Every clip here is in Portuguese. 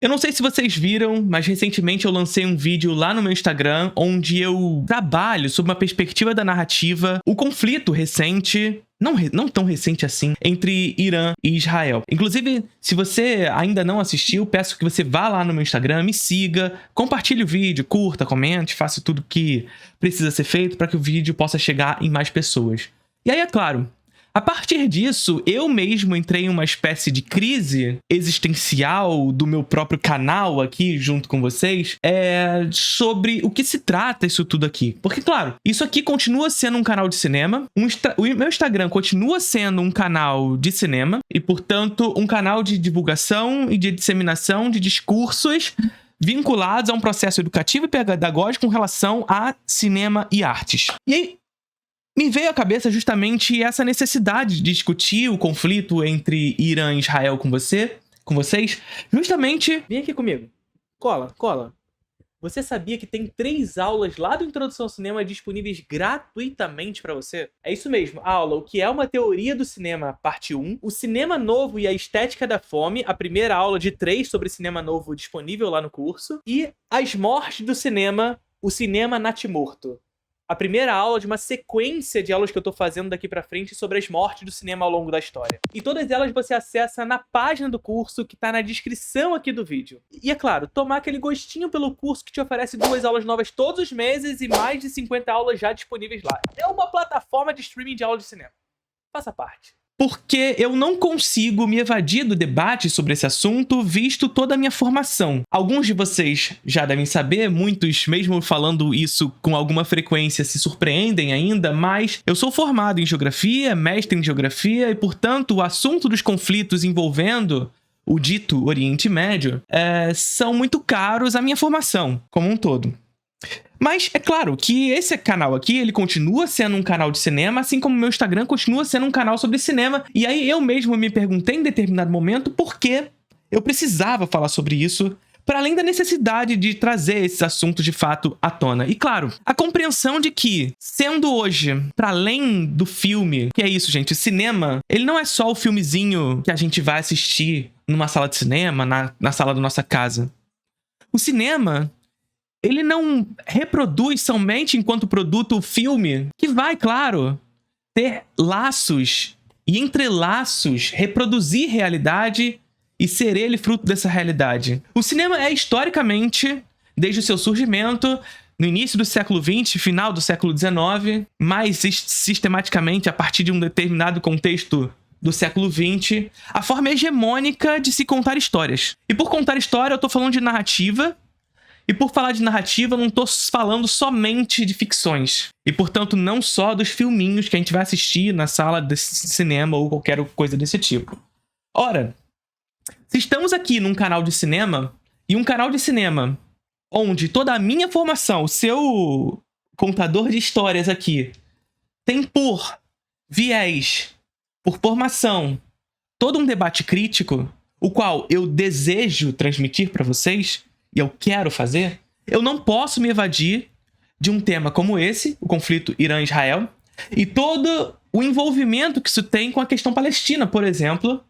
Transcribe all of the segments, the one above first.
Eu não sei se vocês viram, mas recentemente eu lancei um vídeo lá no meu Instagram onde eu trabalho sob uma perspectiva da narrativa o conflito recente, não tão recente assim, entre Irã e Israel. Inclusive, se você ainda não assistiu, peço que você vá lá no meu Instagram, me siga, compartilhe o vídeo, curta, comente, faça tudo que precisa ser feito para que o vídeo possa chegar em mais pessoas. E aí, é claro, a partir disso, eu mesmo entrei em uma espécie de crise existencial do meu próprio canal aqui, junto com vocês, sobre o que se trata isso tudo aqui. Porque, claro, isso aqui continua sendo um canal de cinema, o meu Instagram continua sendo um canal de cinema, e, portanto, um canal de divulgação e de disseminação de discursos vinculados a um processo educativo e pedagógico com relação a cinema e artes. E aí, me veio à cabeça justamente essa necessidade de discutir o conflito entre Irã e Israel com vocês, justamente... Vem aqui comigo. Cola. Você sabia que tem 3 aulas lá do Introdução ao Cinema disponíveis gratuitamente pra você? É isso mesmo, a aula O que é uma teoria do cinema, parte 1, o cinema novo e a estética da fome, a primeira aula de 3 sobre cinema novo disponível lá no curso, e as mortes do cinema, o cinema natimorto. A primeira aula de uma sequência de aulas que eu tô fazendo daqui pra frente sobre as mortes do cinema ao longo da história. E todas elas você acessa na página do curso que tá na descrição aqui do vídeo. E é claro, tomar aquele gostinho pelo curso que te oferece 2 aulas novas todos os meses e mais de 50 aulas já disponíveis lá. É uma plataforma de streaming de aula de cinema. Faça parte. Porque eu não consigo me evadir do debate sobre esse assunto, visto toda a minha formação. Alguns de vocês já devem saber, muitos, mesmo falando isso com alguma frequência, se surpreendem ainda, mas eu sou formado em Geografia, mestre em Geografia, e, portanto, o assunto dos conflitos envolvendo o dito Oriente Médio são muito caros à minha formação, como um todo. Mas é claro que esse canal aqui, ele continua sendo um canal de cinema, assim como o meu Instagram continua sendo um canal sobre cinema. E aí eu mesmo me perguntei em determinado momento por que eu precisava falar sobre isso, para além da necessidade de trazer esses assuntos de fato à tona. E claro, a compreensão de que, sendo hoje, para além do filme, que é isso, gente, o cinema, ele não é só o filmezinho que a gente vai assistir numa sala de cinema, na sala da nossa casa. O cinema... ele não reproduz somente enquanto produto o filme, que vai, claro, ter laços e entrelaços, reproduzir realidade e ser ele fruto dessa realidade. O cinema é, historicamente, desde o seu surgimento, no início do século XX, final do século XIX, mais sistematicamente a partir de um determinado contexto do século XX, a forma hegemônica de se contar histórias. E por contar história, eu tô falando de narrativa. E por falar de narrativa, eu não tô falando somente de ficções. E, portanto, não só dos filminhos que a gente vai assistir na sala de cinema ou qualquer coisa desse tipo. Ora, se estamos aqui num canal de cinema, e um canal de cinema onde toda a minha formação, o seu contador de histórias aqui, tem por viés, por formação, todo um debate crítico, o qual eu desejo transmitir para vocês... e eu quero fazer, eu não posso me evadir de um tema como esse, o conflito Irã-Israel, e todo o envolvimento que isso tem com a questão palestina, por exemplo,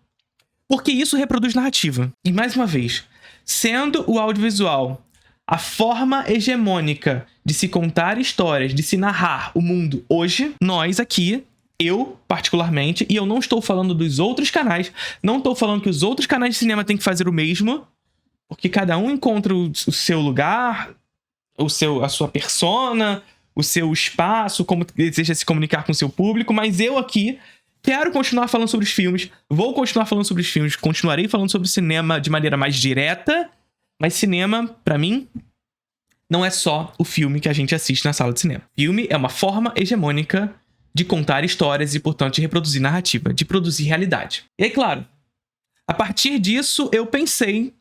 porque isso reproduz narrativa. E, mais uma vez, sendo o audiovisual a forma hegemônica de se contar histórias, de se narrar o mundo hoje, nós aqui... eu, particularmente, e eu não estou falando dos outros canais, não estou falando que os outros canais de cinema têm que fazer o mesmo, porque cada um encontra o seu lugar, a sua persona, o seu espaço, como deseja se comunicar com o seu público, mas eu aqui quero continuar falando sobre os filmes, vou continuar falando sobre os filmes, continuarei falando sobre cinema de maneira mais direta, mas cinema, pra mim, não é só o filme que a gente assiste na sala de cinema. Filme é uma forma hegemônica de contar histórias e, portanto, de reproduzir narrativa, de produzir realidade. E aí, claro, a partir disso, eu pensei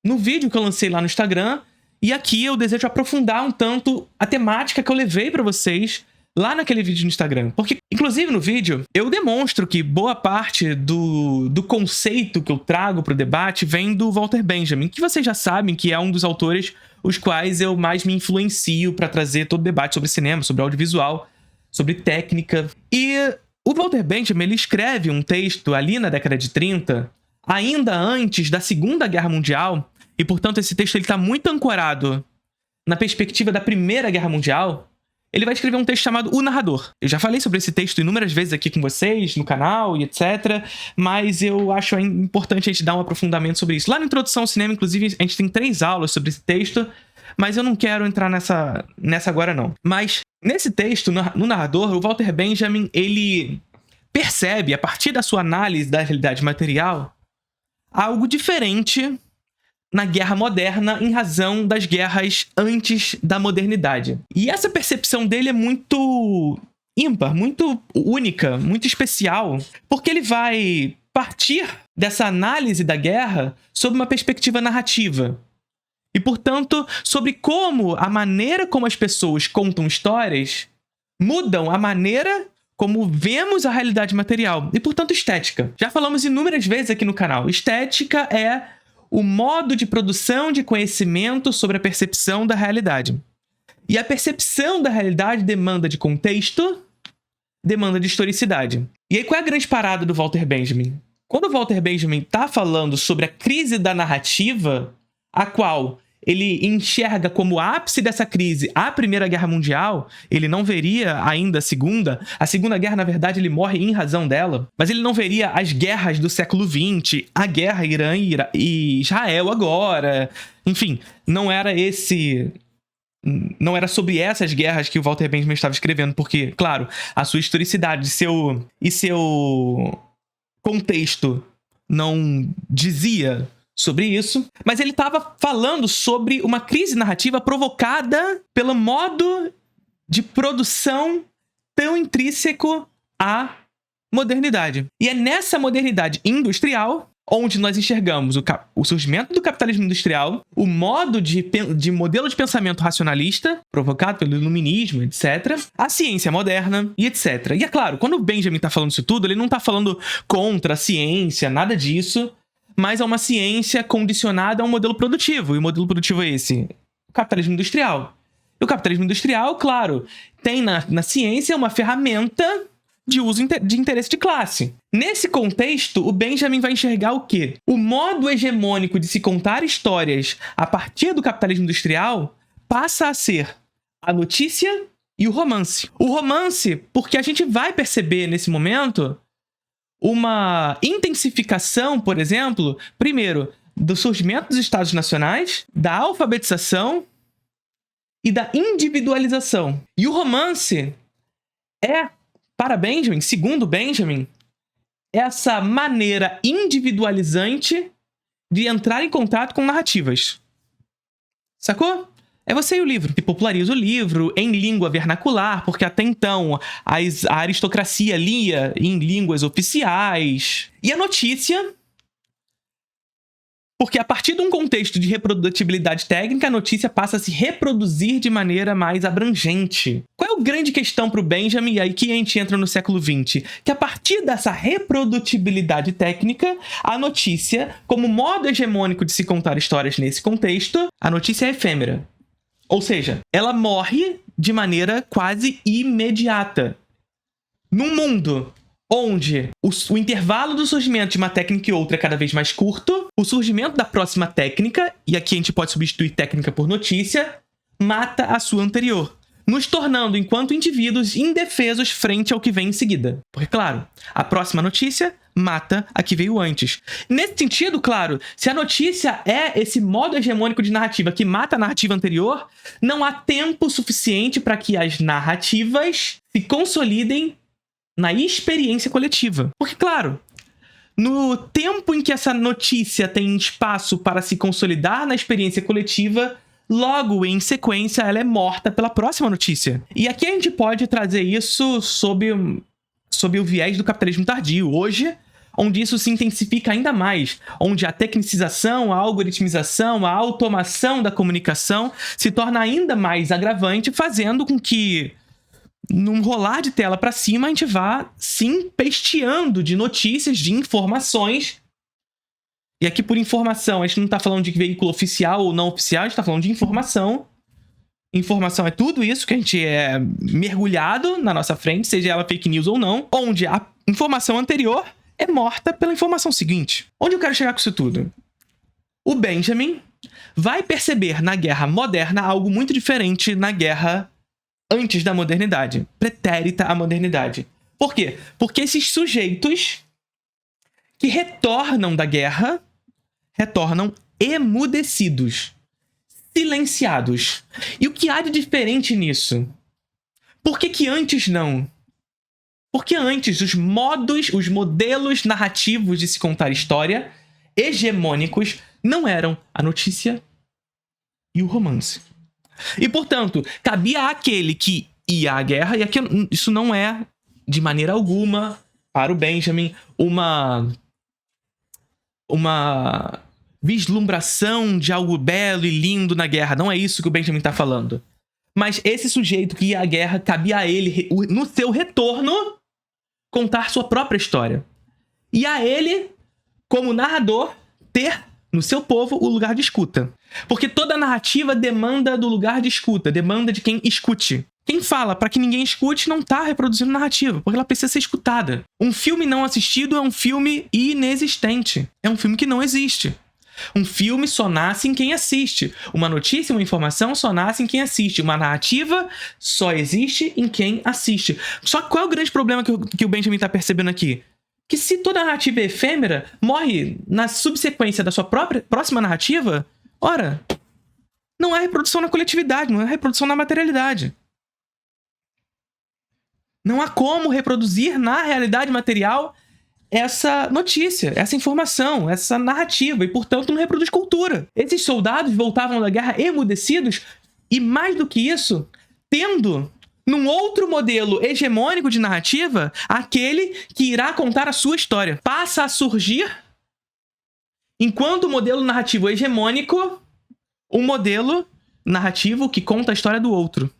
no vídeo que eu lancei lá no Instagram, e aqui eu desejo aprofundar um tanto a temática que eu levei pra vocês lá naquele vídeo no Instagram. Porque, inclusive, no vídeo, eu demonstro que boa parte do conceito que eu trago pro debate vem do Walter Benjamin, que vocês já sabem que é um dos autores os quais eu mais me influencio pra trazer todo o debate sobre cinema, sobre audiovisual, sobre técnica. E o Walter Benjamin, ele escreve um texto ali na década de 30, ainda antes da Segunda Guerra Mundial, e, portanto, esse texto está muito ancorado na perspectiva da Primeira Guerra Mundial, ele vai escrever um texto chamado O Narrador. Eu já falei sobre esse texto inúmeras vezes aqui com vocês, no canal e etc. Mas eu acho importante a gente dar um aprofundamento sobre isso. Lá na Introdução ao Cinema, inclusive, a gente tem 3 aulas sobre esse texto, mas eu não quero entrar nessa agora, não. Mas, nesse texto, no Narrador, o Walter Benjamin, ele percebe, a partir da sua análise da realidade material, algo diferente na guerra moderna em razão das guerras antes da modernidade. E essa percepção dele é muito ímpar, muito única, muito especial, porque ele vai partir dessa análise da guerra sob uma perspectiva narrativa. E, portanto, sobre como a maneira como as pessoas contam histórias mudam a maneira como vemos a realidade material. E, portanto, estética. Já falamos inúmeras vezes aqui no canal. Estética é o modo de produção de conhecimento sobre a percepção da realidade. E a percepção da realidade demanda de contexto, demanda de historicidade. E aí, qual é a grande parada do Walter Benjamin? Quando o Walter Benjamin está falando sobre a crise da narrativa, a qual ele enxerga como ápice dessa crise a Primeira Guerra Mundial, ele não veria ainda a Segunda. A Segunda Guerra, na verdade, ele morre em razão dela. Mas ele não veria as guerras do século XX, a guerra Irã e Israel agora. Enfim, não era sobre essas guerras que o Walter Benjamin estava escrevendo, porque, claro, a sua historicidade e seu contexto não dizia sobre isso, mas ele estava falando sobre uma crise narrativa provocada pelo modo de produção tão intrínseco à modernidade. E é nessa modernidade industrial onde nós enxergamos o surgimento do capitalismo industrial, o modo de modelo de pensamento racionalista, provocado pelo iluminismo, etc., a ciência moderna e etc. E é claro, quando o Benjamin está falando isso tudo, ele não está falando contra a ciência, nada disso, mas é uma ciência condicionada a um modelo produtivo. E o modelo produtivo é esse: o capitalismo industrial. E o capitalismo industrial, claro, tem na ciência uma ferramenta de uso de interesse de classe. Nesse contexto, o Benjamin vai enxergar o quê? O modo hegemônico de se contar histórias a partir do capitalismo industrial passa a ser a notícia e o romance. O romance, porque a gente vai perceber nesse momento uma intensificação, por exemplo, primeiro, do surgimento dos Estados Nacionais, da alfabetização e da individualização. E o romance é, para Benjamin, segundo Benjamin, essa maneira individualizante de entrar em contato com narrativas. Sacou? É você e o livro. Se populariza o livro em língua vernacular, porque até então a aristocracia lia em línguas oficiais. E a notícia, porque a partir de um contexto de reprodutibilidade técnica, a notícia passa a se reproduzir de maneira mais abrangente. Qual é a grande questão para o Benjamin, e aí que a gente entra no século XX? Que a partir dessa reprodutibilidade técnica, a notícia, como modo hegemônico de se contar histórias nesse contexto, a notícia é efêmera. Ou seja, ela morre de maneira quase imediata. Num mundo onde o intervalo do surgimento de uma técnica e outra é cada vez mais curto, o surgimento da próxima técnica, e aqui a gente pode substituir técnica por notícia, mata a sua anterior, nos tornando, enquanto indivíduos, indefesos frente ao que vem em seguida. Porque, claro, a próxima notícia mata a que veio antes. Nesse sentido, claro, se a notícia é esse modo hegemônico de narrativa que mata a narrativa anterior, não há tempo suficiente para que as narrativas se consolidem na experiência coletiva. Porque, claro, no tempo em que essa notícia tem espaço para se consolidar na experiência coletiva, logo em sequência ela é morta pela próxima notícia. E aqui a gente pode trazer isso sob o viés do capitalismo tardio. Hoje, onde isso se intensifica ainda mais, onde a tecnicização, a algoritmização, a automação da comunicação se torna ainda mais agravante, fazendo com que, num rolar de tela para cima, a gente vá se empesteando de notícias, de informações. E aqui, por informação, a gente não está falando de veículo oficial ou não oficial, a gente está falando de informação. Informação é tudo isso que a gente é mergulhado na nossa frente, seja ela fake news ou não, onde a informação anterior é morta pela informação seguinte. Onde eu quero chegar com isso tudo? O Benjamin vai perceber na guerra moderna algo muito diferente na guerra antes da modernidade, pretérita à modernidade. Por quê? Porque esses sujeitos que retornam da guerra retornam emudecidos, silenciados. E o que há de diferente nisso? Por que antes não? Porque antes os modelos narrativos de se contar história hegemônicos não eram a notícia e o romance. E, portanto, cabia àquele que ia à guerra, e aqui isso não é, de maneira alguma, para o Benjamin, uma vislumbração de algo belo e lindo na guerra. Não é isso que o Benjamin está falando. Mas esse sujeito que ia à guerra, cabia a ele, no seu retorno, contar sua própria história. E a ele, como narrador, ter no seu povo o lugar de escuta. Porque toda narrativa demanda do lugar de escuta, demanda de quem escute. Quem fala para que ninguém escute não está reproduzindo narrativa, porque ela precisa ser escutada. Um filme não assistido é um filme inexistente. É um filme que não existe. Um filme só nasce em quem assiste. Uma notícia, uma informação só nasce em quem assiste. Uma narrativa só existe em quem assiste. Só que qual é o grande problema que o Benjamin está percebendo aqui? Que se toda narrativa é efêmera, morre na subsequência da sua próxima narrativa, ora, não há reprodução na coletividade, não há reprodução na materialidade. Não há como reproduzir na realidade material essa notícia, essa informação, essa narrativa, e, portanto, não reproduz cultura. Esses soldados voltavam da guerra emudecidos e, mais do que isso, tendo, num outro modelo hegemônico de narrativa, aquele que irá contar a sua história. Passa a surgir, enquanto o modelo narrativo hegemônico, um modelo narrativo que conta a história do outro.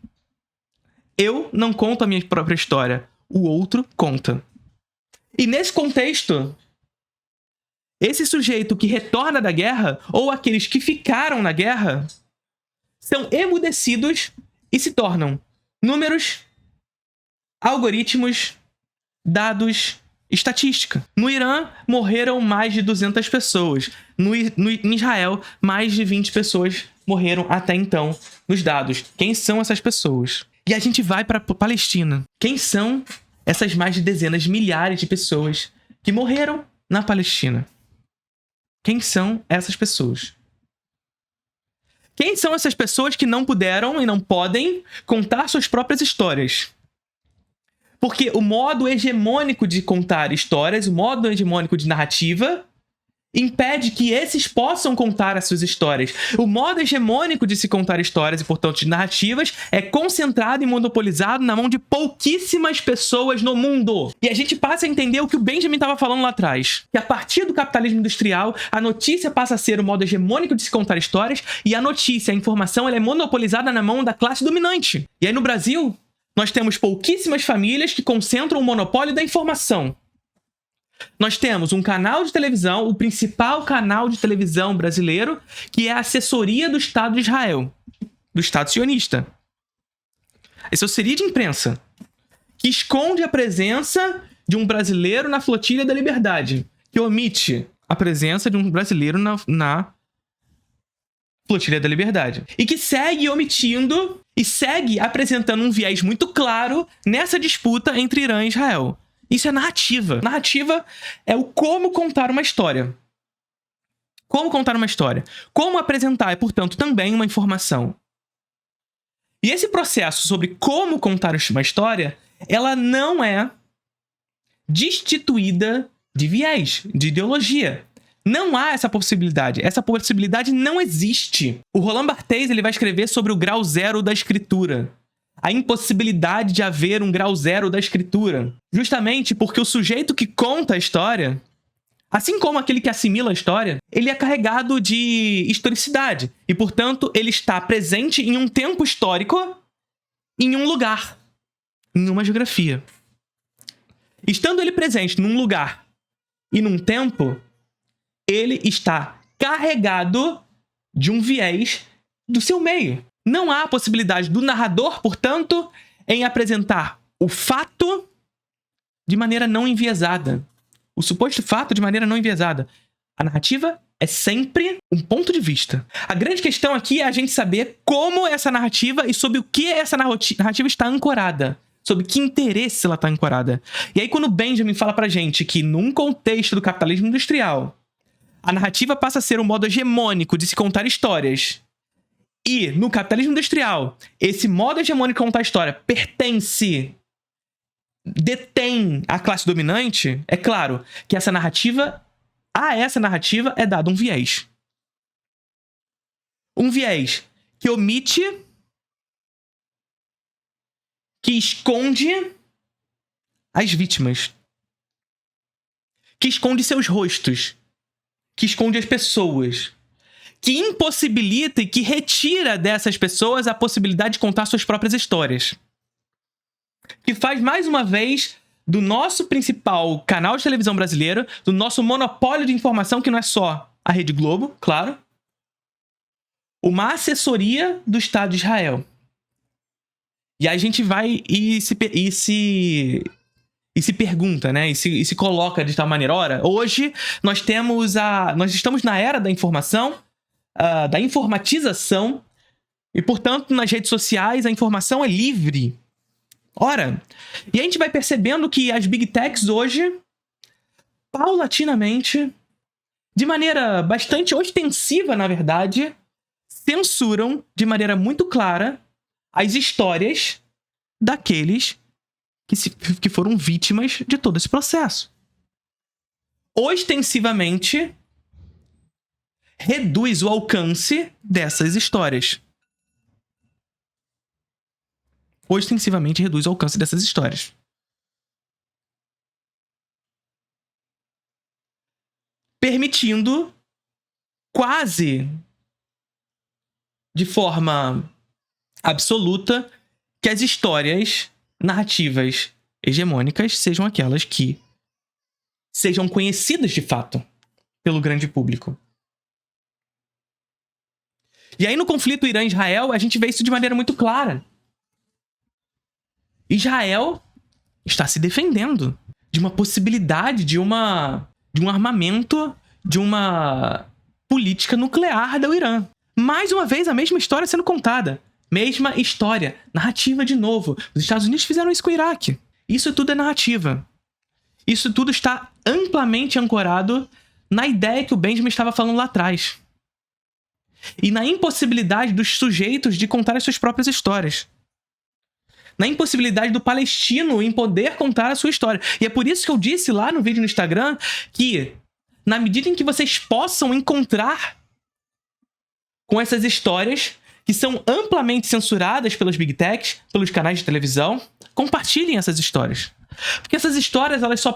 Eu não conto a minha própria história, o outro conta. E nesse contexto, esse sujeito que retorna da guerra, ou aqueles que ficaram na guerra, são emudecidos e se tornam números, algoritmos, dados, estatística. No Irã, morreram mais de 200 pessoas. Em Israel, mais de 20 pessoas morreram até então nos dados. Quem são essas pessoas? E a gente vai para a Palestina. Quem são essas mais de dezenas de milhares de pessoas que morreram na Palestina? Quem são essas pessoas? Quem são essas pessoas que não puderam e não podem contar suas próprias histórias? Porque o modo hegemônico de contar histórias, o modo hegemônico de narrativa, impede que esses possam contar as suas histórias. O modo hegemônico de se contar histórias e, portanto, de narrativas é concentrado e monopolizado na mão de pouquíssimas pessoas no mundo. E a gente passa a entender o que o Benjamin estava falando lá atrás. Que a partir do capitalismo industrial, a notícia passa a ser o modo hegemônico de se contar histórias e a notícia, a informação, ela é monopolizada na mão da classe dominante. E aí no Brasil, nós temos pouquíssimas famílias que concentram o monopólio da informação. Nós temos um canal de televisão, o principal canal de televisão brasileiro, que é a assessoria do Estado de Israel, do Estado sionista. Assessoria de imprensa, que esconde a presença de um brasileiro na Flotilha da Liberdade, que omite a presença de um brasileiro na Flotilha da Liberdade. E que segue omitindo e segue apresentando um viés muito claro nessa disputa entre Irã e Israel. Isso é narrativa. Narrativa é o como contar uma história. Como contar uma história. Como apresentar é, portanto, também uma informação. E esse processo sobre como contar uma história, ela não é destituída de viés, de ideologia. Não há essa possibilidade. Essa possibilidade não existe. O Roland Barthes ele vai escrever sobre o grau zero da escritura. A impossibilidade de haver um grau zero da escritura. Justamente porque o sujeito que conta a história, assim como aquele que assimila a história, ele é carregado de historicidade. E, portanto, ele está presente em um tempo histórico, em um lugar, em uma geografia. Estando ele presente num lugar e num tempo, ele está carregado de um viés do seu meio. Não há possibilidade do narrador, portanto, em apresentar o fato de maneira não enviesada. O suposto fato de maneira não enviesada. A narrativa é sempre um ponto de vista. A grande questão aqui é a gente saber como essa narrativa e sobre o que essa narrativa está ancorada. Sobre que interesse ela está ancorada. E aí, quando o Benjamin fala pra gente que, num contexto do capitalismo industrial, a narrativa passa a ser um modo hegemônico de se contar histórias. E, no capitalismo industrial, esse modo hegemônico de contar história detém a classe dominante, é claro que essa narrativa é dado um viés. Um viés que omite, que esconde as vítimas, que esconde seus rostos, que esconde as pessoas, que impossibilita e que retira dessas pessoas a possibilidade de contar suas próprias histórias. Que faz, mais uma vez, do nosso principal canal de televisão brasileiro, do nosso monopólio de informação, que não é só a Rede Globo, claro, uma assessoria do Estado de Israel. E aí a gente vai e se pergunta, né? E se coloca de tal maneira. Ora, hoje nós estamos na era da informação, da informatização, e, portanto, nas redes sociais a informação é livre. Ora, e a gente vai percebendo que as Big Techs hoje, paulatinamente, de maneira bastante ostensiva, na verdade, censuram de maneira muito clara as histórias daqueles que foram vítimas de todo esse processo. Ostensivamente, reduz o alcance dessas histórias. Ostensivamente reduz o alcance dessas histórias. Permitindo, quase de forma absoluta, que as histórias narrativas hegemônicas sejam aquelas que sejam conhecidas de fato pelo grande público. E aí, no conflito Irã-Israel, a gente vê isso de maneira muito clara. Israel está se defendendo de uma possibilidade de um armamento, de uma política nuclear do Irã. Mais uma vez, a mesma história sendo contada. Mesma história. Narrativa de novo. Os Estados Unidos fizeram isso com o Iraque. Isso tudo é narrativa. Isso tudo está amplamente ancorado na ideia que o Benjamin estava falando lá atrás. E na impossibilidade dos sujeitos de contar as suas próprias histórias. Na impossibilidade do palestino em poder contar a sua história. E é por isso que eu disse lá no vídeo no Instagram que, na medida em que vocês possam encontrar com essas histórias que são amplamente censuradas pelas Big Techs, pelos canais de televisão, compartilhem essas histórias. Porque essas histórias, elas só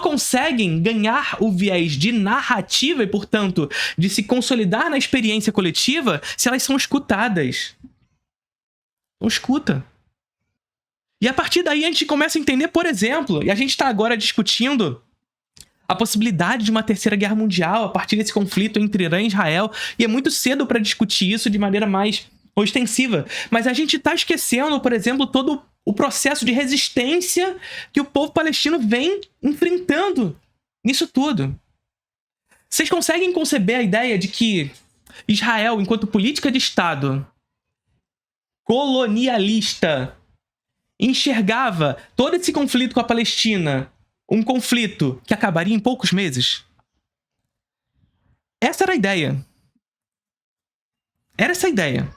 conseguem ganhar o viés de narrativa e, portanto, de se consolidar na experiência coletiva se elas são escutadas. Então, escuta. E a partir daí a gente começa a entender, por exemplo, e a gente está agora discutindo a possibilidade de uma terceira guerra mundial a partir desse conflito entre Irã e Israel, e é muito cedo para discutir isso de maneira mais ostensiva. Mas a gente está esquecendo, por exemplo, todo o processo de resistência que o povo palestino vem enfrentando nisso tudo. Vocês conseguem conceber a ideia de que Israel, enquanto política de Estado colonialista, enxergava todo esse conflito com a Palestina um conflito que acabaria em poucos meses? Essa era a ideia. Era essa a ideia.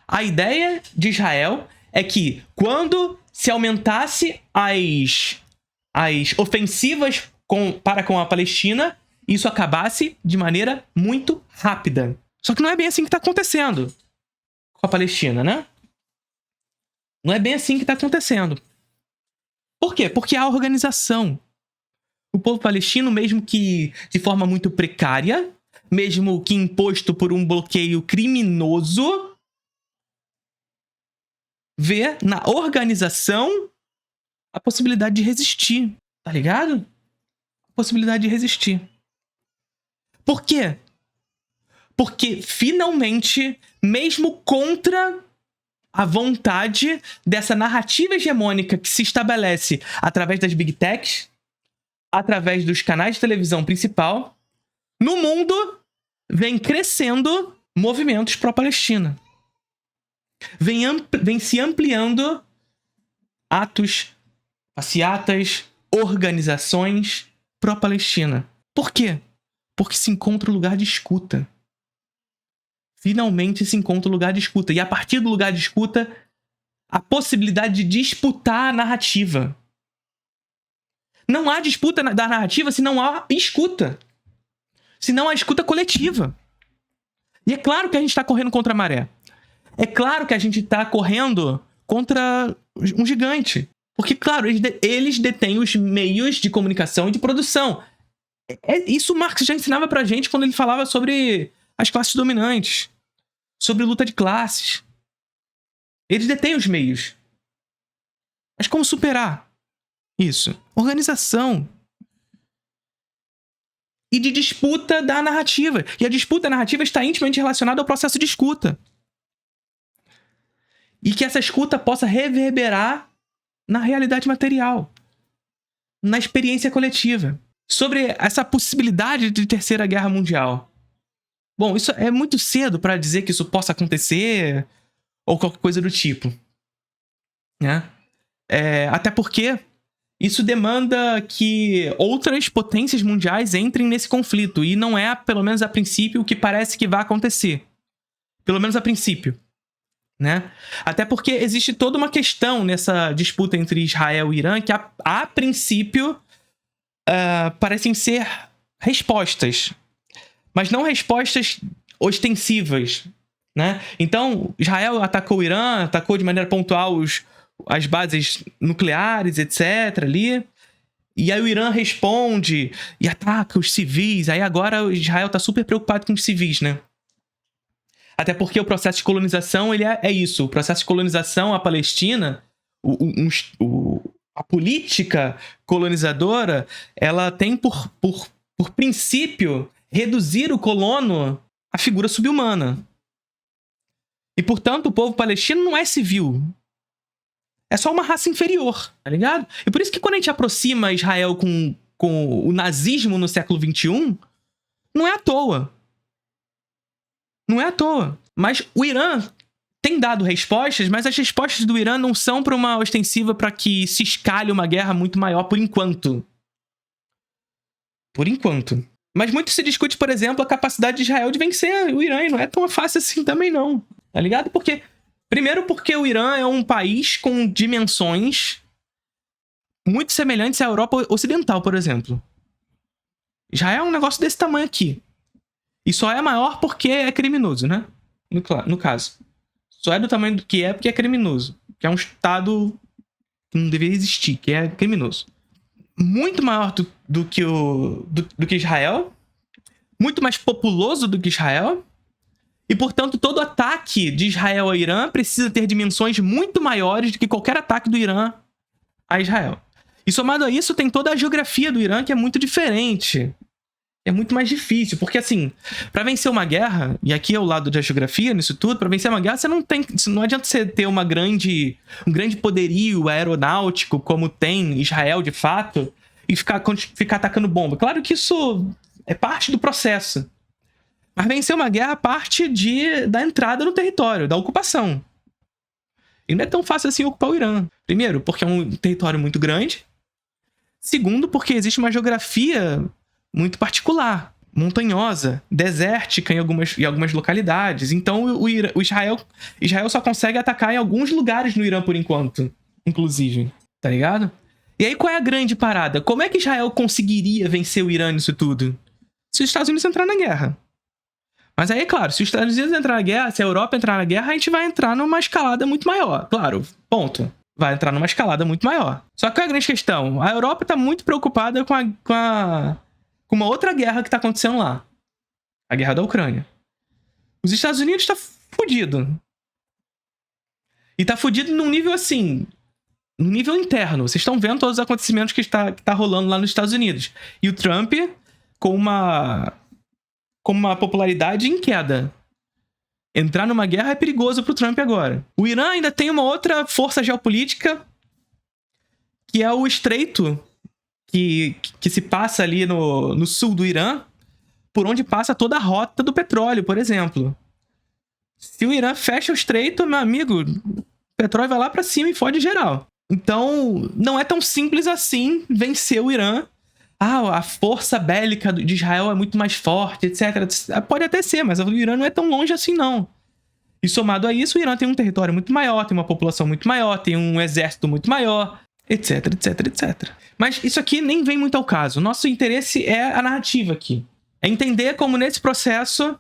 A ideia de Israel é que, quando se aumentasse as ofensivas para com a Palestina, isso acabasse de maneira muito rápida. Só que não é bem assim que está acontecendo com a Palestina, né? Não é bem assim que está acontecendo. Por quê? Porque há organização. O povo palestino, mesmo que de forma muito precária, mesmo que imposto por um bloqueio criminoso, vê na organização a possibilidade de resistir. Tá ligado? A possibilidade de resistir. Por quê? Porque, finalmente, mesmo contra a vontade dessa narrativa hegemônica que se estabelece através das Big Techs, através dos canais de televisão principal, No mundo, vem crescendo movimentos pró-Palestina. Vem se ampliando atos, passeatas, organizações pró-Palestina. Por quê? Porque se encontra um lugar de escuta. Finalmente se encontra um lugar de escuta. E a partir do lugar de escuta, a possibilidade de disputar a narrativa. Não há disputa da narrativa se não há escuta. Se não há escuta coletiva. E é claro que a gente está correndo contra a maré. É claro que a gente está correndo contra um gigante. Porque, claro, eles detêm os meios de comunicação e de produção. Isso o Marx já ensinava pra gente quando ele falava sobre as classes dominantes. Sobre luta de classes. Eles detêm os meios. Mas como superar isso? Organização. E de disputa da narrativa. E a disputa narrativa está intimamente relacionada ao processo de escuta. E que essa escuta possa reverberar na realidade material. Na experiência coletiva. Sobre essa possibilidade de terceira guerra mundial. Bom, isso é muito cedo para dizer que isso possa acontecer ou qualquer coisa do tipo. Né? Até porque isso demanda que outras potências mundiais entrem nesse conflito. E não é, pelo menos a princípio, o que parece que vai acontecer. Pelo menos a princípio. Né? Até porque existe toda uma questão nessa disputa entre Israel e Irã que, a princípio, parecem ser respostas. Mas não respostas ostensivas. Né? Então, Israel atacou o Irã, atacou de maneira pontual as bases nucleares, etc. ali. E aí o Irã responde e ataca os civis. Aí agora o Israel está super preocupado com os civis, né? Até porque o processo de colonização, ele é isso. O processo de colonização, a Palestina, a política colonizadora, ela tem por princípio reduzir o colono à figura subhumana. E, portanto, o povo palestino não é civil. É só uma raça inferior, tá ligado? E por isso que quando a gente aproxima Israel com o nazismo no século XXI, não é à toa. Não é à toa. Mas o Irã tem dado respostas, mas as respostas do Irã não são para uma ostensiva para que se escalhe uma guerra muito maior por enquanto. Por enquanto. Mas muito se discute, por exemplo, a capacidade de Israel de vencer o Irã. E não é tão fácil assim também, não. Tá ligado? Primeiro porque o Irã é um país com dimensões muito semelhantes à Europa Ocidental, por exemplo. Israel é um negócio desse tamanho aqui. E só é maior porque é criminoso, né? No caso. Só é do tamanho que é porque é criminoso. Que é um estado que não deveria existir, que é criminoso. Muito maior do que Israel. Muito mais populoso do que Israel. E, portanto, todo ataque de Israel ao Irã precisa ter dimensões muito maiores do que qualquer ataque do Irã a Israel. E somado a isso, tem toda a geografia do Irã que é muito diferente. É muito mais difícil, porque assim, para vencer uma guerra, e aqui é o lado da geografia nisso tudo, para vencer uma guerra, não adianta você ter um grande poderio aeronáutico, como tem Israel de fato, e ficar atacando bomba. Claro que isso é parte do processo. Mas vencer uma guerra parte da entrada no território, da ocupação. E não é tão fácil assim ocupar o Irã. Primeiro, porque é um território muito grande. Segundo, porque existe uma geografia muito particular, montanhosa, desértica em algumas localidades. Então, o Israel só consegue atacar em alguns lugares no Irã por enquanto, inclusive. Tá ligado? E aí, qual é a grande parada? Como é que Israel conseguiria vencer o Irã nisso tudo? Se os Estados Unidos entrar na guerra. Mas aí, é claro, se os Estados Unidos entrar na guerra, se a Europa entrar na guerra, a gente vai entrar numa escalada muito maior. Claro, ponto. Vai entrar numa escalada muito maior. Só que a grande questão, a Europa tá muito preocupada com uma outra guerra que tá acontecendo lá. A guerra da Ucrânia. Os Estados Unidos tá fudido. E tá fudido num nível assim, num nível interno. Vocês estão vendo todos os acontecimentos que tá rolando lá nos Estados Unidos. E o Trump com uma popularidade em queda. Entrar numa guerra é perigoso pro Trump agora. O Irã ainda tem uma outra força geopolítica, que é o estreito que se passa ali no sul do Irã, por onde passa toda a rota do petróleo, por exemplo. Se o Irã fecha o estreito, meu amigo, o petróleo vai lá pra cima e fode geral. Então, não é tão simples assim vencer o Irã. A força bélica de Israel é muito mais forte, etc. Pode até ser, mas o Irã não é tão longe assim, não. E somado a isso, o Irã tem um território muito maior, tem uma população muito maior, tem um exército muito maior, etc, etc, etc. Mas isso aqui nem vem muito ao caso. Nosso interesse é a narrativa aqui. É entender como nesse processo...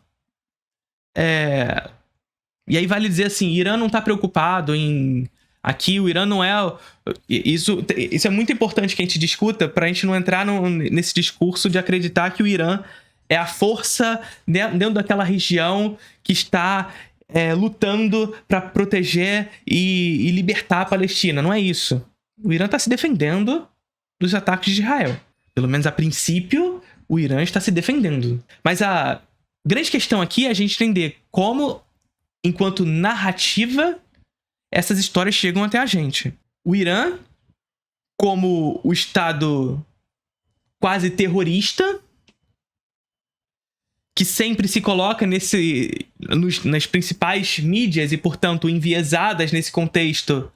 E aí vale dizer assim, Irã não tá preocupado em... Aqui o Irã não é... Isso é muito importante que a gente discuta pra gente não entrar nesse discurso de acreditar que o Irã é a força dentro daquela região que está lutando pra proteger e libertar a Palestina. Não é isso. O Irã tá se defendendo dos ataques de Israel. Pelo menos a princípio, o Irã está se defendendo. Mas a grande questão aqui é a gente entender como, enquanto narrativa, essas histórias chegam até a gente. O Irã, como o Estado quase terrorista, que sempre se coloca nas principais mídias e, portanto, enviesadas nesse contexto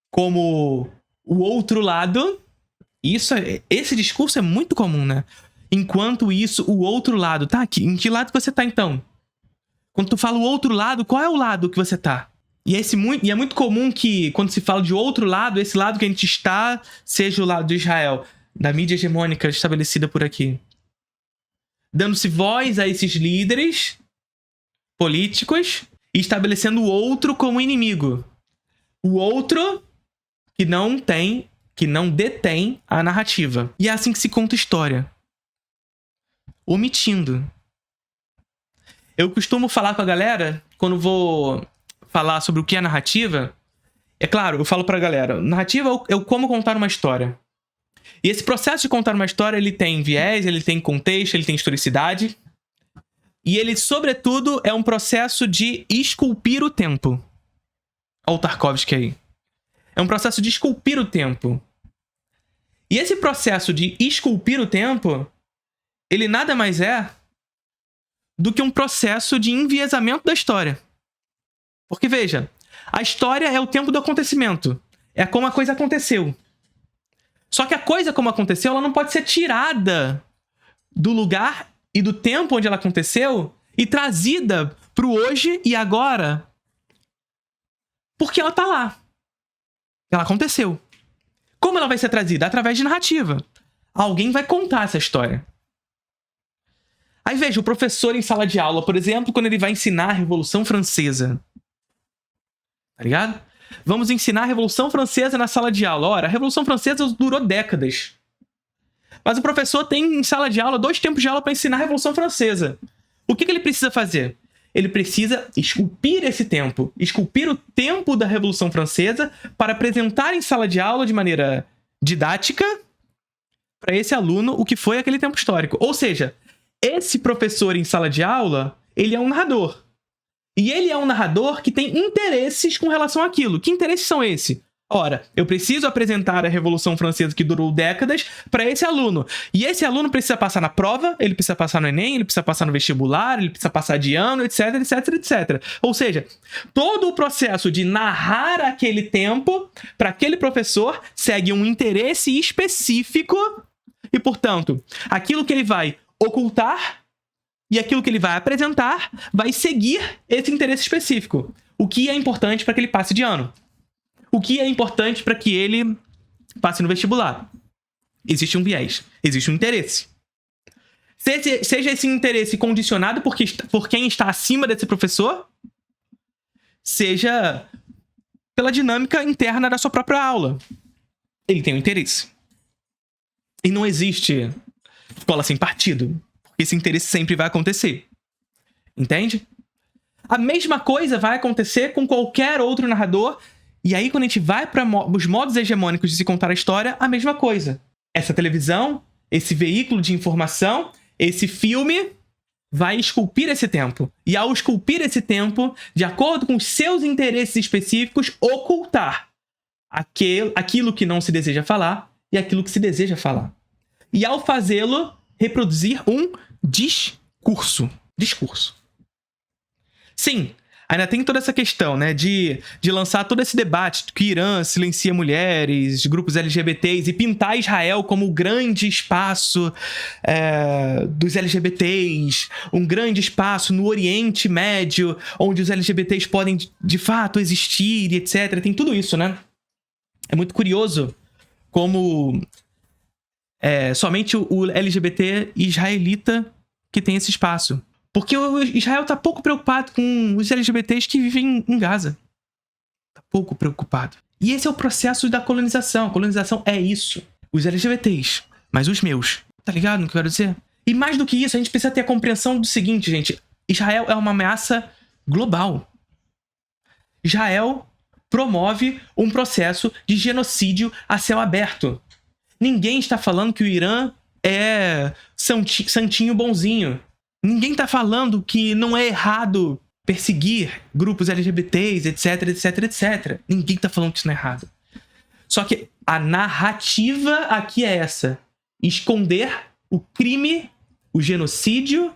como o outro lado. Esse discurso é muito comum, né? Enquanto isso, o outro lado... Tá, em que lado você tá, então? Quando tu fala o outro lado, qual é o lado que você tá? E é muito comum que, quando se fala de outro lado, esse lado que a gente está seja o lado de Israel, da mídia hegemônica estabelecida por aqui. Dando-se voz a esses líderes políticos e estabelecendo o outro como inimigo. O outro que não detém a narrativa. E é assim que se conta história. Omitindo. Eu costumo falar com a galera, quando vou falar sobre o que é narrativa, é claro, eu falo pra galera, narrativa é como contar uma história. E esse processo de contar uma história, ele tem viés, ele tem contexto, ele tem historicidade. E ele, sobretudo, é um processo de esculpir o tempo. Olha o Tarkovsky aí. É um processo de esculpir o tempo. E esse processo de esculpir o tempo, ele nada mais é do que um processo de enviesamento da história. Porque, veja, a história é o tempo do acontecimento. É como a coisa aconteceu. Só que a coisa como aconteceu, ela não pode ser tirada do lugar e do tempo onde ela aconteceu e trazida pro hoje e agora. Porque ela tá lá. Ela aconteceu. Como ela vai ser trazida? Através de narrativa. Alguém vai contar essa história. Aí veja, o professor em sala de aula, por exemplo, quando ele vai ensinar a Revolução Francesa. Tá ligado? Vamos ensinar a Revolução Francesa na sala de aula. Ora, a Revolução Francesa durou décadas. Mas o professor tem em sala de aula 2 tempos de aula para ensinar a Revolução Francesa. O que ele precisa fazer? Ele precisa esculpir esse tempo. Esculpir o tempo da Revolução Francesa para apresentar em sala de aula de maneira didática para esse aluno o que foi aquele tempo histórico. Ou seja, esse professor em sala de aula, ele é um narrador. E ele é um narrador que tem interesses com relação àquilo. Que interesses são esses? Ora, eu preciso apresentar a Revolução Francesa que durou décadas para esse aluno. E esse aluno precisa passar na prova, ele precisa passar no Enem, ele precisa passar no vestibular, ele precisa passar de ano, etc, etc, etc. Ou seja, todo o processo de narrar aquele tempo para aquele professor segue um interesse específico e, portanto, aquilo que ele vai ocultar e aquilo que ele vai apresentar vai seguir esse interesse específico. O que é importante para que ele passe de ano. O que é importante para que ele passe no vestibular. Existe um viés. Existe um interesse. Seja esse interesse condicionado por quem está acima desse professor, seja pela dinâmica interna da sua própria aula. Ele tem um interesse. E não existe escola sem partido. Esse interesse sempre vai acontecer. Entende? A mesma coisa vai acontecer com qualquer outro narrador. E aí, quando a gente vai para os modos hegemônicos de se contar a história, a mesma coisa. Essa televisão, esse veículo de informação, esse filme vai esculpir esse tempo. E ao esculpir esse tempo, de acordo com os seus interesses específicos, ocultar aquilo que não se deseja falar e aquilo que se deseja falar. E ao fazê-lo, reproduzir um discurso. discurso. Sim, ainda tem toda essa questão, né, de lançar todo esse debate que o Irã silencia mulheres, grupos LGBTs, e pintar Israel como o grande espaço dos LGBTs, um grande espaço no Oriente Médio, onde os LGBTs podem, de fato, existir, e etc. Tem tudo isso, né? É muito curioso como somente o LGBT israelita que tem esse espaço. Porque o Israel tá pouco preocupado com os LGBTs que vivem em Gaza. Tá pouco preocupado. E esse é o processo da colonização. A colonização é isso. Os LGBTs, mas os meus. Tá ligado no que eu quero dizer? E mais do que isso, a gente precisa ter a compreensão do seguinte, gente. Israel é uma ameaça global. Israel promove um processo de genocídio a céu aberto. Ninguém está falando que o Irã é santinho bonzinho. Ninguém tá falando que não é errado perseguir grupos LGBTs, etc, etc, etc. Ninguém tá falando que isso não é errado. Só que a narrativa aqui é essa. Esconder o crime, o genocídio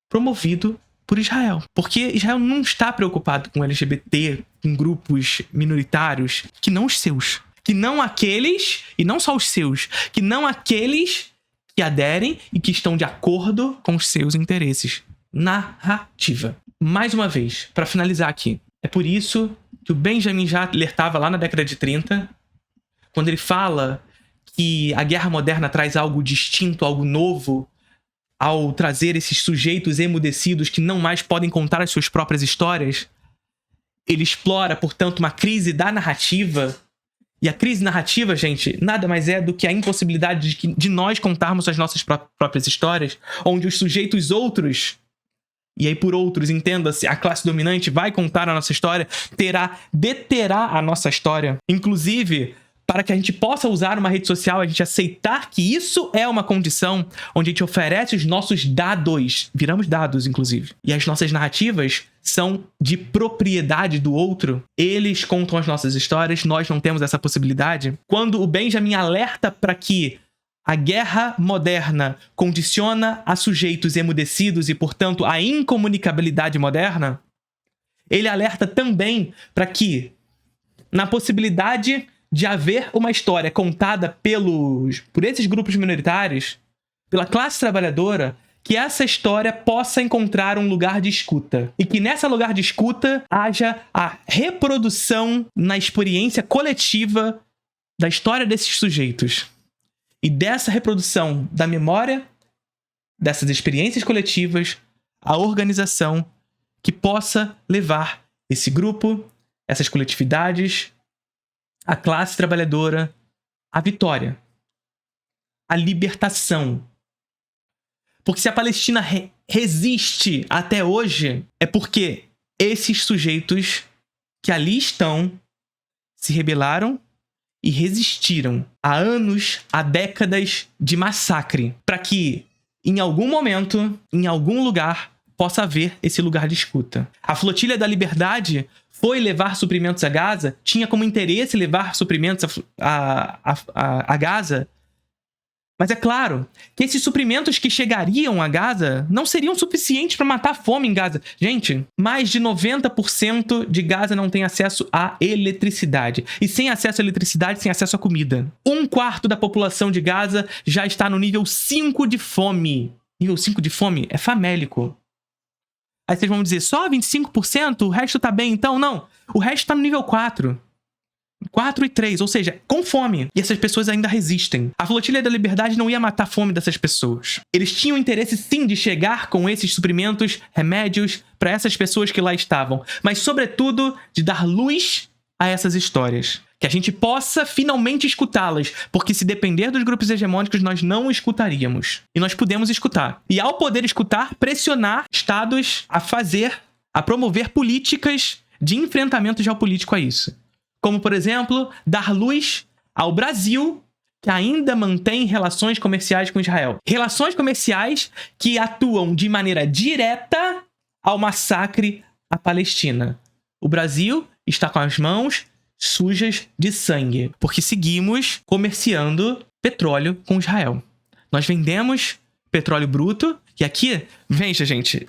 promovido por Israel. Porque Israel não está preocupado com LGBT, com grupos minoritários, que não os seus. Que não aqueles, e não só os seus, que não aqueles que aderem e que estão de acordo com os seus interesses. Narrativa. Mais uma vez, para finalizar aqui. É por isso que o Benjamin já alertava lá na década de 30, quando ele fala que a guerra moderna traz algo distinto, algo novo, ao trazer esses sujeitos emudecidos que não mais podem contar as suas próprias histórias. Ele explora, portanto, uma crise da narrativa. E a crise narrativa, gente, nada mais é do que a impossibilidade de nós contarmos as nossas próprias histórias, onde os sujeitos outros, e aí por outros, entenda-se, a classe dominante vai contar a nossa história, deterá a nossa história. Inclusive, para que a gente possa usar uma rede social, a gente aceitar que isso é uma condição onde a gente oferece os nossos dados, viramos dados, inclusive, e as nossas narrativas são de propriedade do outro. Eles contam as nossas histórias, nós não temos essa possibilidade. Quando o Benjamin alerta para que a guerra moderna condiciona a sujeitos emudecidos e, portanto, a incomunicabilidade moderna, ele alerta também para que, na possibilidade de haver uma história contada por esses grupos minoritários, pela classe trabalhadora, que essa história possa encontrar um lugar de escuta. E que nesse lugar de escuta haja a reprodução na experiência coletiva da história desses sujeitos. E dessa reprodução da memória, dessas experiências coletivas, a organização que possa levar esse grupo, essas coletividades, a classe trabalhadora, à vitória, à libertação. Porque se a Palestina resiste até hoje, é porque esses sujeitos que ali estão se rebelaram e resistiram há anos, há décadas de massacre, para que, em algum momento, em algum lugar, possa haver esse lugar de escuta. A Flotilha da Liberdade foi levar suprimentos a Gaza, tinha como interesse levar suprimentos a Gaza, mas é claro que esses suprimentos que chegariam a Gaza não seriam suficientes para matar a fome em Gaza. Gente, mais de 90% de Gaza não tem acesso à eletricidade. E sem acesso à eletricidade, sem acesso à comida. 1/4 da população de Gaza já está no nível 5 de fome. Nível 5 de fome é famélico. Aí vocês vão dizer, só 25%? O resto tá bem, então? Não. O resto tá no nível 4. 4 e 3, ou seja, com fome. E essas pessoas ainda resistem. A Flotilha da Liberdade não ia matar a fome dessas pessoas. Eles tinham interesse, sim, de chegar com esses suprimentos, remédios, para essas pessoas que lá estavam. Mas, sobretudo, de dar luz a essas histórias. Que a gente possa finalmente escutá-las. Porque se depender dos grupos hegemônicos, nós não escutaríamos. E nós podemos escutar. E ao poder escutar, pressionar estados a promover políticas de enfrentamento geopolítico a isso. Como, por exemplo, dar luz ao Brasil, que ainda mantém relações comerciais com Israel. Relações comerciais que atuam de maneira direta ao massacre à Palestina. O Brasil está com as mãos sujas de sangue, porque seguimos comerciando petróleo com Israel. Nós vendemos petróleo bruto. E aqui, veja, gente,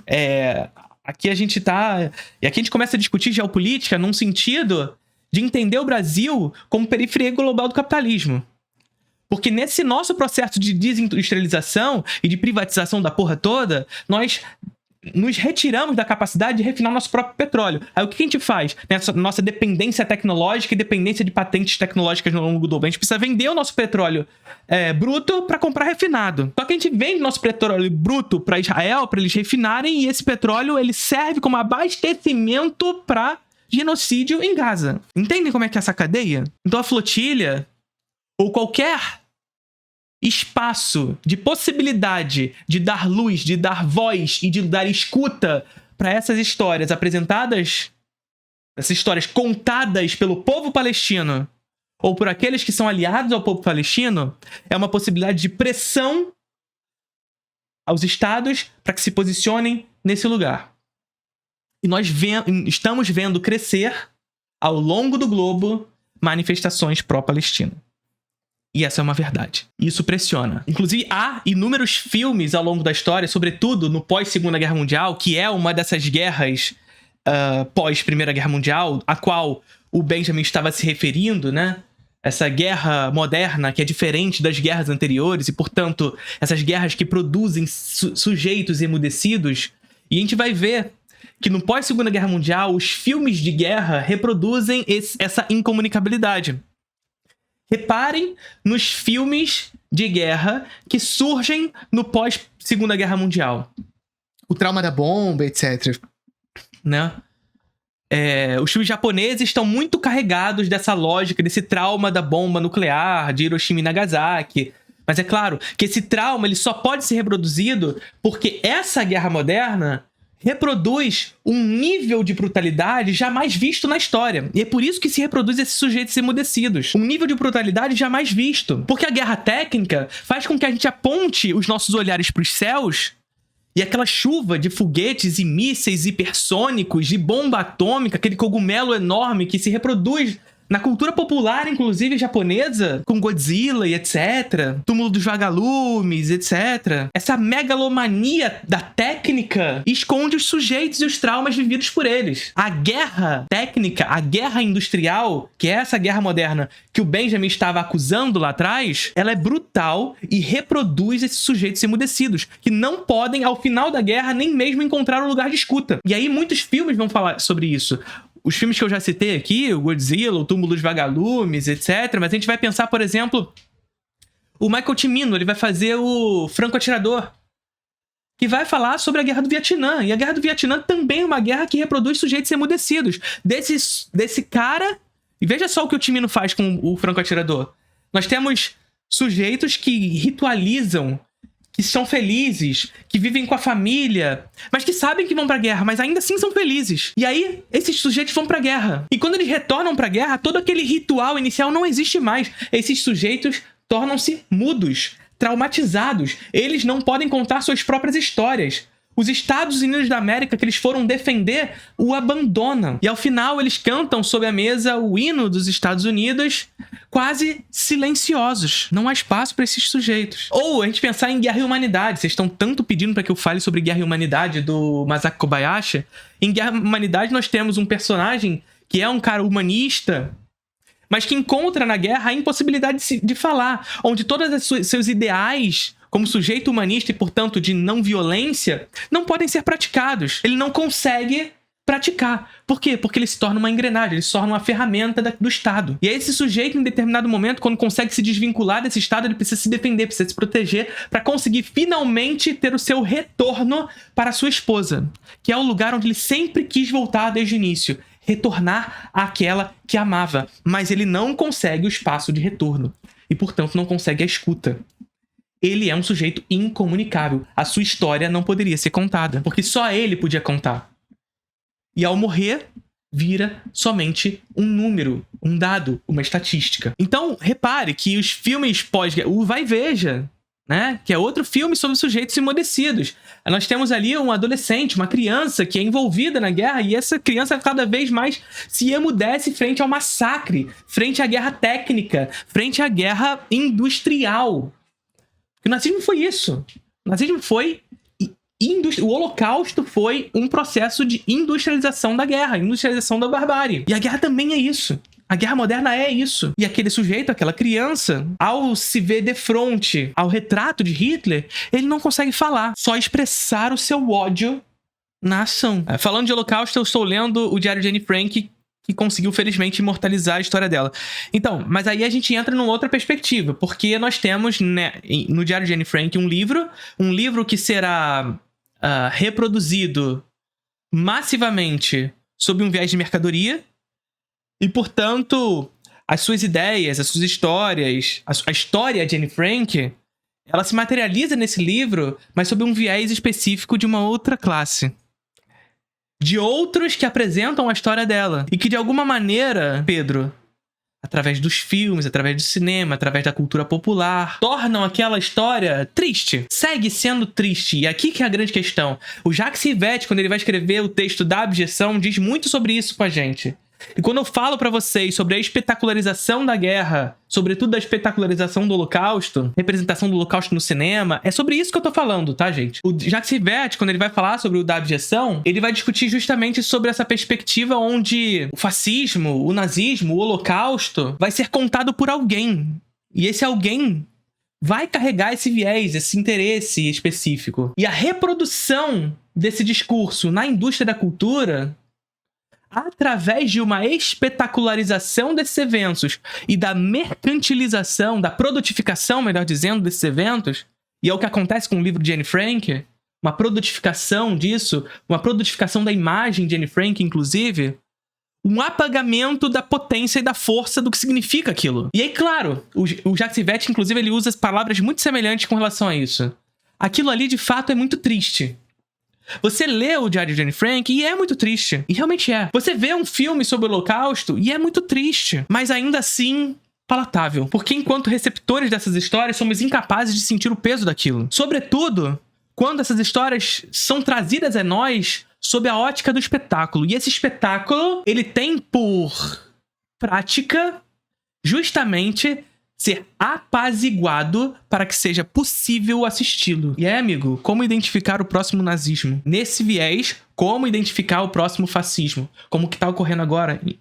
aqui a gente tá... E aqui a gente começa a discutir geopolítica num sentido de entender o Brasil como periferia global do capitalismo. Porque nesse nosso processo de desindustrialização e de privatização da porra toda, nós nos retiramos da capacidade de refinar nosso próprio petróleo. Aí o que a gente faz? Nessa nossa dependência tecnológica e dependência de patentes tecnológicas no longo do globo. A gente precisa vender o nosso petróleo bruto para comprar refinado. Só que a gente vende nosso petróleo bruto para Israel, para eles refinarem, e esse petróleo ele serve como abastecimento para genocídio em Gaza. Entendem como é que é essa cadeia? Então a flotilha, ou qualquer espaço de possibilidade de dar luz, de dar voz e de dar escuta para essas histórias apresentadas, essas histórias contadas pelo povo palestino ou por aqueles que são aliados ao povo palestino, é uma possibilidade de pressão aos estados para que se posicionem nesse lugar. E nós estamos vendo crescer ao longo do globo manifestações pró-Palestina. E essa é uma verdade. Isso pressiona. Inclusive, há inúmeros filmes ao longo da história, sobretudo no pós-Segunda Guerra Mundial, que é uma dessas guerras pós-Primeira Guerra Mundial, a qual o Benjamin estava se referindo, né? Essa guerra moderna, que é diferente das guerras anteriores, e, portanto, essas guerras que produzem sujeitos emudecidos. E a gente vai ver que no pós-Segunda Guerra Mundial, os filmes de guerra reproduzem essa incomunicabilidade. Reparem nos filmes de guerra que surgem no pós-Segunda Guerra Mundial. O trauma da bomba, etc. Né? Os filmes japoneses estão muito carregados dessa lógica, desse trauma da bomba nuclear, de Hiroshima e Nagasaki. Mas é claro que esse trauma ele só pode ser reproduzido porque essa guerra moderna reproduz um nível de brutalidade jamais visto na história. E é por isso que se reproduz esses sujeitos emudecidos. Um nível de brutalidade jamais visto. Porque a guerra técnica faz com que a gente aponte os nossos olhares para os céus e aquela chuva de foguetes e mísseis hipersônicos, de bomba atômica, aquele cogumelo enorme que se reproduz na cultura popular, inclusive japonesa, com Godzilla e etc. Túmulo dos vagalumes, etc. Essa megalomania da técnica esconde os sujeitos e os traumas vividos por eles. A guerra técnica, a guerra industrial, que é essa guerra moderna que o Benjamin estava acusando lá atrás, ela é brutal e reproduz esses sujeitos emudecidos, que não podem, ao final da guerra, nem mesmo encontrar um lugar de escuta. E aí muitos filmes vão falar sobre isso. Os filmes que eu já citei aqui, o Godzilla, o Túmulo dos Vagalumes, etc. Mas a gente vai pensar, por exemplo, o Michael Cimino, ele vai fazer o Franco Atirador, que vai falar sobre a Guerra do Vietnã. E a Guerra do Vietnã também é uma guerra que reproduz sujeitos emudecidos. Desse cara... E veja só o que o Cimino faz com o Franco Atirador. Nós temos sujeitos que ritualizam, que são felizes, que vivem com a família, mas que sabem que vão pra guerra, mas ainda assim são felizes. E aí, esses sujeitos vão pra guerra. E quando eles retornam pra guerra, todo aquele ritual inicial não existe mais. Esses sujeitos tornam-se mudos, traumatizados. Eles não podem contar suas próprias histórias. Os Estados Unidos da América, que eles foram defender, o abandonam. E ao final, eles cantam sob a mesa o hino dos Estados Unidos, quase silenciosos. Não há espaço para esses sujeitos. Ou a gente pensar em Guerra e Humanidade. Vocês estão tanto pedindo para que eu fale sobre Guerra e Humanidade do Masaki Kobayashi. Em Guerra e Humanidade, nós temos um personagem que é um cara humanista, mas que encontra na guerra a impossibilidade de falar, onde todos os seus ideais como sujeito humanista e, portanto, de não violência, não podem ser praticados. Ele não consegue praticar. Por quê? Porque ele se torna uma engrenagem, ele se torna uma ferramenta do Estado. E aí esse sujeito, em determinado momento, quando consegue se desvincular desse Estado, ele precisa se defender, precisa se proteger para conseguir finalmente ter o seu retorno para a sua esposa, que é o lugar onde ele sempre quis voltar desde o início. Retornar àquela que amava. Mas ele não consegue o espaço de retorno. E, portanto, não consegue a escuta. Ele é um sujeito incomunicável. A sua história não poderia ser contada, porque só ele podia contar. E ao morrer, vira somente um número, um dado, uma estatística. Então, repare que os filmes pós-guerra... O Vai e Veja, né? Que é outro filme sobre sujeitos emudecidos. Nós temos ali um adolescente, uma criança que é envolvida na guerra, e essa criança cada vez mais se emudece frente ao massacre, frente à guerra técnica, frente à guerra industrial. O nazismo foi isso. O nazismo foi... O Holocausto foi um processo de industrialização da guerra, industrialização da barbárie. E a guerra também é isso. A guerra moderna é isso. E aquele sujeito, aquela criança, ao se ver de frente ao retrato de Hitler, ele não consegue falar, só expressar o seu ódio na ação. Falando de Holocausto, eu estou lendo o Diário de Anne Frank, que conseguiu, felizmente, imortalizar a história dela. Então, mas aí a gente entra numa outra perspectiva, porque nós temos, né, no Diário de Anne Frank um livro que será reproduzido massivamente sob um viés de mercadoria, e, portanto, as suas ideias, as suas histórias, a história de Anne Frank, ela se materializa nesse livro, mas sob um viés específico de uma outra classe. De outros que apresentam a história dela. E que, de alguma maneira, Pedro, através dos filmes, através do cinema, através da cultura popular, tornam aquela história triste. Segue sendo triste. E aqui que é a grande questão. O Jacques Rivette, quando ele vai escrever o texto da Abjeção, diz muito sobre isso com a gente. E quando eu falo pra vocês sobre a espetacularização da guerra, sobretudo da espetacularização do Holocausto, representação do Holocausto no cinema, é sobre isso que eu tô falando, tá, gente? O Jacques Rivette, quando ele vai falar sobre o da Abjeção, ele vai discutir justamente sobre essa perspectiva onde o fascismo, o nazismo, o Holocausto vai ser contado por alguém. E esse alguém vai carregar esse viés, esse interesse específico. E a reprodução desse discurso na indústria da cultura, através de uma espetacularização desses eventos e da mercantilização, da produtificação, melhor dizendo, desses eventos, e é o que acontece com o livro de Anne Frank, uma produtificação disso, uma produtificação da imagem de Anne Frank, inclusive, um apagamento da potência e da força do que significa aquilo. E aí, claro, o Jacques Rivette, inclusive, ele usa palavras muito semelhantes com relação a isso. Aquilo ali, de fato, é muito triste. Você lê o Diário de Anne Frank e é muito triste. E realmente é. Você vê um filme sobre o Holocausto e é muito triste. Mas ainda assim, palatável. Porque enquanto receptores dessas histórias, somos incapazes de sentir o peso daquilo. Sobretudo, quando essas histórias são trazidas a nós sob a ótica do espetáculo. E esse espetáculo, ele tem por prática justamente ser apaziguado para que seja possível assisti-lo. E amigo, como identificar o próximo nazismo? Nesse viés, como identificar o próximo fascismo? Como que tá ocorrendo agora em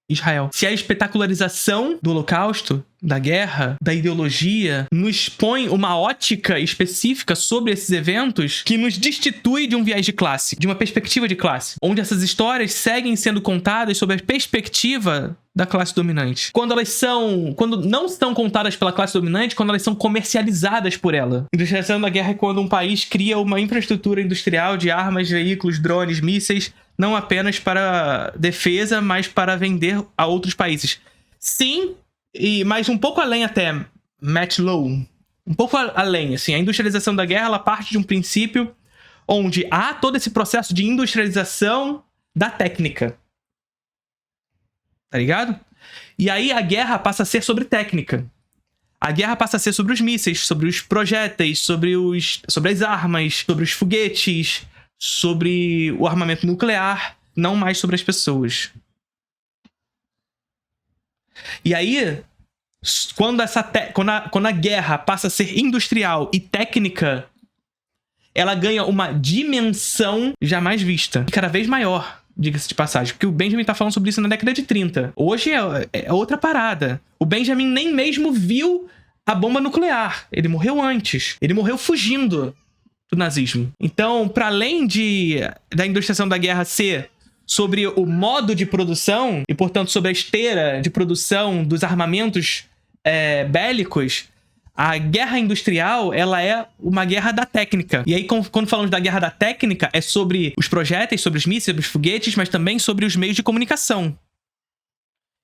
Israel? Se a espetacularização do Holocausto, da guerra, da ideologia, nos põe uma ótica específica sobre esses eventos que nos destitui de um viés de classe, de uma perspectiva de classe, onde essas histórias seguem sendo contadas sob a perspectiva da classe dominante. Quando não são contadas pela classe dominante, quando elas são comercializadas por ela. Industrialização da guerra é quando um país cria uma infraestrutura industrial de armas, veículos, drones, mísseis, não apenas para defesa, mas para vender a outros países. Sim, mas um pouco além até, Matt Lowe. Um pouco além, assim, a industrialização da guerra, ela parte de um princípio onde há todo esse processo de industrialização da técnica. Tá ligado? E aí a guerra passa a ser sobre técnica. A guerra passa a ser sobre os mísseis, sobre os projéteis, sobre as armas, sobre os foguetes, sobre o armamento nuclear, não mais sobre as pessoas. E aí, quando a guerra passa a ser industrial e técnica, ela ganha uma dimensão jamais vista, e cada vez maior. Diga-se de passagem, porque o Benjamin tá falando sobre isso na década de 30. Hoje é outra parada. O Benjamin nem mesmo viu a bomba nuclear. Ele morreu antes. Ele morreu fugindo do nazismo. Então, para além da industrialização da guerra ser sobre o modo de produção, e portanto sobre a esteira de produção dos armamentos bélicos, a guerra industrial, ela é uma guerra da técnica. E aí, quando falamos da guerra da técnica, é sobre os projéteis, sobre os mísseis, sobre os foguetes, mas também sobre os meios de comunicação,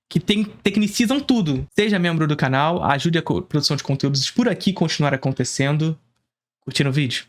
que tecnicizam tudo. Seja membro do canal, ajude a produção de conteúdos por aqui continuar acontecendo. Curtindo o vídeo?